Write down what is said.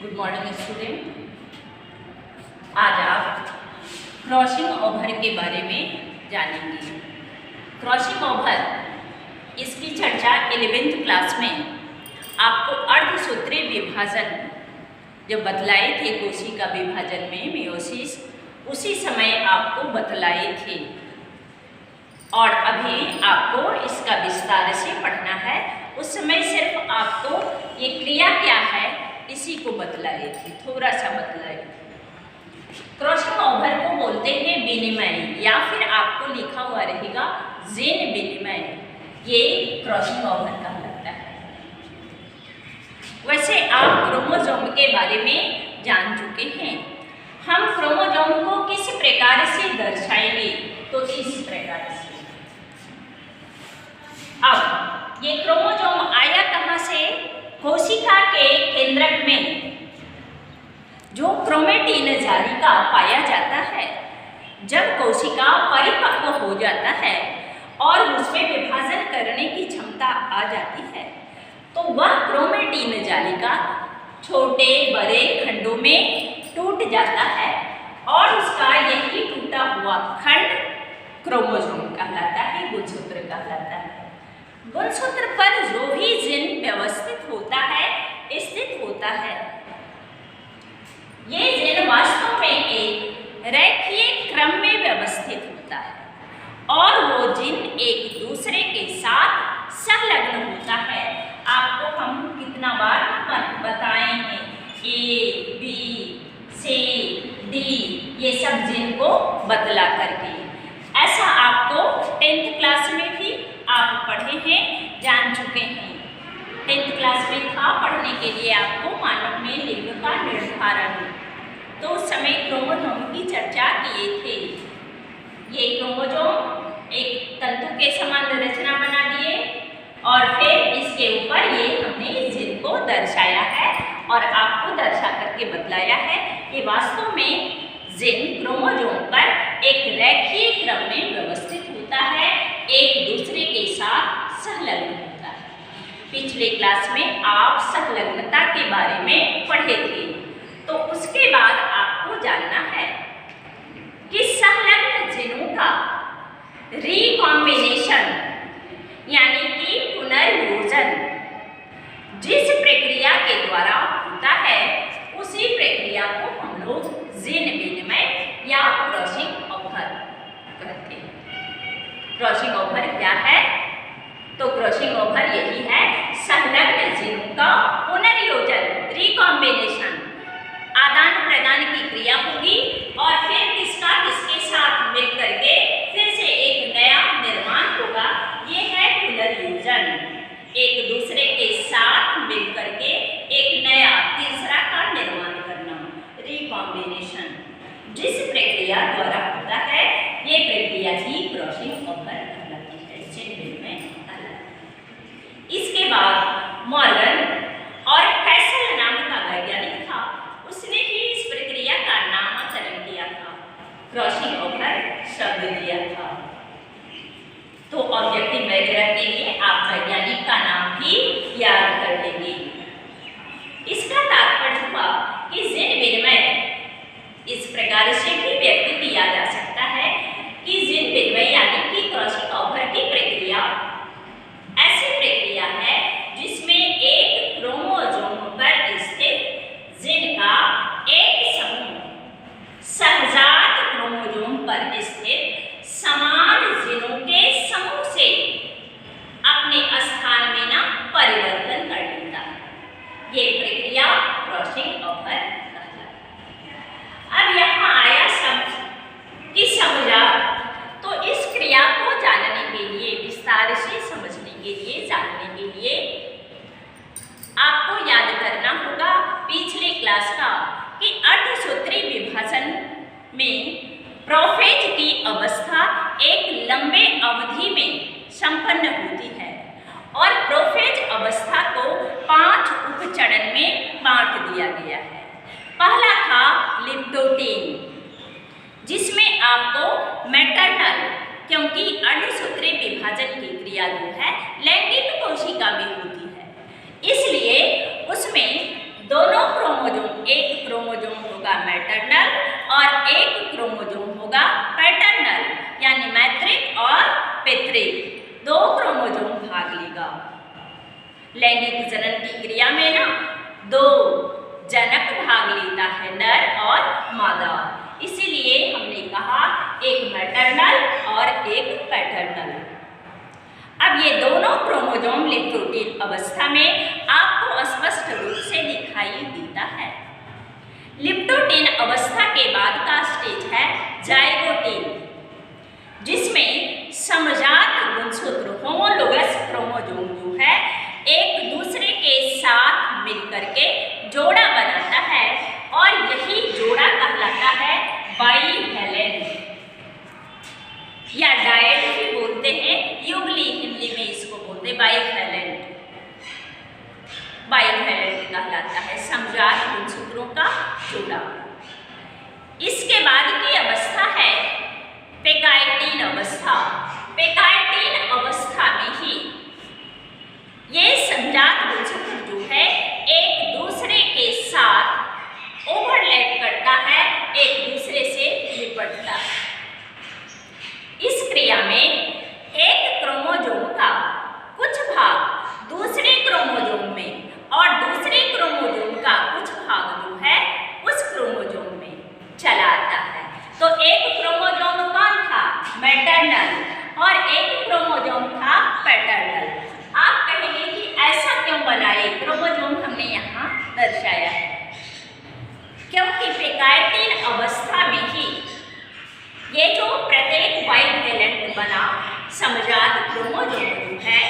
Good morning student. आज आप crossing over के बारे में जानेंगे। क्रॉसिंग ओवर इसकी चर्चा 11th क्लास में आपको अर्धसूत्रीय विभाजन जब बतलाए थे, कोशिका विभाजन में मेयोसिस, उसी समय आपको बतलाए थे और अभी आपको इसका विस्तार से पढ़ना है। उस समय सिर्फ आपको ये क्रिया क्या है इसी को बतलाए थे, थोड़ा सा बतलाए। क्रॉसिंग ओवर को बोलते हैं विनिमय, या फिर आपको लिखा हुआ रहेगा जीन विनिमय। ये क्रॉसिंग ओवर कहलाता है। वैसे आप क्रोमोसोम के बारे में जान चुके हैं। हम क्रोमोसोम को किस प्रकार से दर्शाएंगे, तो इस प्रकार से। अब ये क्रोमोसोम आया कहाँ से? कोशिका के केंद्रक में जो क्रोमेटिन जालिका पाया जाता है, जब कोशिका परिपक्व हो जाता है और उसमें विभाजन करने की क्षमता आ जाती है, तो वह क्रोमेटिन जालिका छोटे बड़े खंडों में टूट जाता है और उसका यही टूटा हुआ खंड क्रोमोसोम कहलाता है, गुणसूत्र कहलाता है। गुणसूत्र पर जो भी जीन व्यवस्थित होता है, स्थित होता है, ये जीन वास्तव में एक रेखीय क्रम में व्यवस्थित होता है और वो जीन एक दूसरे के साथ संलग्न होता है। आपको हम कितना बार बताए हैं, ए बी सी डी, ये सब जीन को बतला करके। ऐसा आपको 10th क्लास में भी आप पढ़े हैं, जान चुके हैं। 10th क्लास में था, पढ़ने के लिए आपको मानव में लिंग का निर्धारण, तो उस समय क्रोमोसोम की चर्चा किए थे। ये क्रोमोसोम एक तंतु के समान रचना बना दिए और फिर इसके ऊपर ये हमने जीन को दर्शाया है और आपको दर्शा करके बतलाया है कि वास्तव में जीन क्रोमोसोम पर एक रेखीय क्रम में व्यवस्थित होता है, एक दूसरे के साथ संलग्न होता है। पिछले क्लास में आप संलग्नता के बारे में पढ़े थे, तो उसके बाद आपको जानना है कि संलग्न जीनों का रिकॉम्बिनेशन यानी कि पुनर्योजन जिस प्रक्रिया के द्वारा होता है, उसी प्रक्रिया को हम लोग जीन विनिमय या क्रॉसिंग ओवर कहते हैं। क्रॉसिंग ओवर क्या है? तो क्रॉसिंग ओवर यही है, संलग्न जीनों का पुनर्योजन, रिकॉम्बिनेशन, आदान प्रदान की क्रिया होगी और फिर किसका किसके साथ मिल करके फिर से एक नया निर्माण होगा। ये है पुनर्योजन, एक दूसरे के साथ मिल करके एक नया तीसरा का निर्माण करना, रिकॉम्बिनेशन। जिस प्रक्रिया द्वारा होता है, ये प्रक्रिया ही क्रॉसिंग ओवर कहलाती है, जीन विनिमय कहलाता है। इसके बाद मॉर्गन और फैसल नाम का वैज्ञानिक था, उसने ही इस प्रक्रिया का नामकरण किया था, क्रॉसिंग ओवर शब्द दिया था। तो ऑब्जेक्टिव वगैरह के लिए आप वैज्ञानिक का नाम भी याद कर लेंगे। इसका तात्पर्य हुआ कि जीन विनिमय इस प्रकार से भी व्यक्त किया जा सकता है कि जीन विनिमय यानी कि क्रॉसिंग ओवर की प्रक्रिया ऐसी प्रक्रिया है जिसमें एक क्रोमोसोम पर स्थित जीन का एक समूह सहजात क्रोमोसोम पर स्थित समान जीनों के समूह से अपने स्थान में ना परिवर्तन कर लेता है। ये प्रक्रिया क्रॉसिंग ओवर कहलाता है। अब यहाँ आया शब्द कि सहजात, तो इस क्रिया को जानने के लिए, विस्तार से समझने के लिए, जानने के लिए आपको याद करना होगा पिछले क्लास का कि अर्धसूत्रीय विभाजन में प्रोफेज की अवस्था एक लंबे अवधि में संपन्न होती है और प्रोफेज अवस्था को 5 उपचरण में बांट दिया गया है। पहला था लिप्टोटेन, जिसमें आपको मैटरनल, क्योंकि अर्धसूत्रीय विभाजन की क्रिया जो है लैंगिक कोशिका में होती है, इसलिए उसमें दोनों क्रोमोसोम मैटरनल और एक क्रोमोसोम होगा पैटर्नल, यानी मैत्रिक और पितृक, 2 क्रोमोसोम भाग लेगा। लैंगिक जनन की क्रिया में ना 2 जनक भाग लेता है, नर और मादा, इसीलिए हमने कहा एक मैटरनल और एक पैटर्नल। अब ये दोनों क्रोमोसोम लिप्टोटिन अवस्था में आपको स्पष्ट रूप से दिखाई देता है। लिप्टोटिन अवस्था के बाद का स्टेज है जाइगोटिन, जिसमें समजात गुणसूत्र होमोलोगस क्रोमोसोम जो है एक दूसरे के साथ मिलकर के जोड़ा बनाता है और यही जोड़ा कहलाता है बाइवैलेंट या डायड भी बोलते हैं, युगली हिंदी में इसको बोलते हैं बाइवैलेंट। बाइवैलेंट कहलाता है समजात गुणसूत्रों का जोड़ा। इसके बाद की अवस्था है पेकाइटिन अवस्था। पेकाइटिन अवस्था में ही ये समजात गुणसूत्र जो है एक दूसरे के साथ ओवरलैप करता है, एक दूसरे से लिपटता है। इस क्रिया में एक क्रोमोसोम का कुछ भाग दूसरे क्रोमोसोम में और दूसरे क्रोमोसोम का कुछ भाग जो है उस क्रोमोसोम में चला आता है। तो एक क्रोमोसोम कौन था? मैटरनल, और एक क्रोमोसोम था पैटर्नल। आप कहेंगे कि ऐसा क्यों बनाए क्रोमोसोम हमने यहाँ दर्शाया है, क्योंकि पेकाइटिन अवस्था में ही ये जो प्रत्येक बाइवैलेंट बना समजात क्रोमोसोम है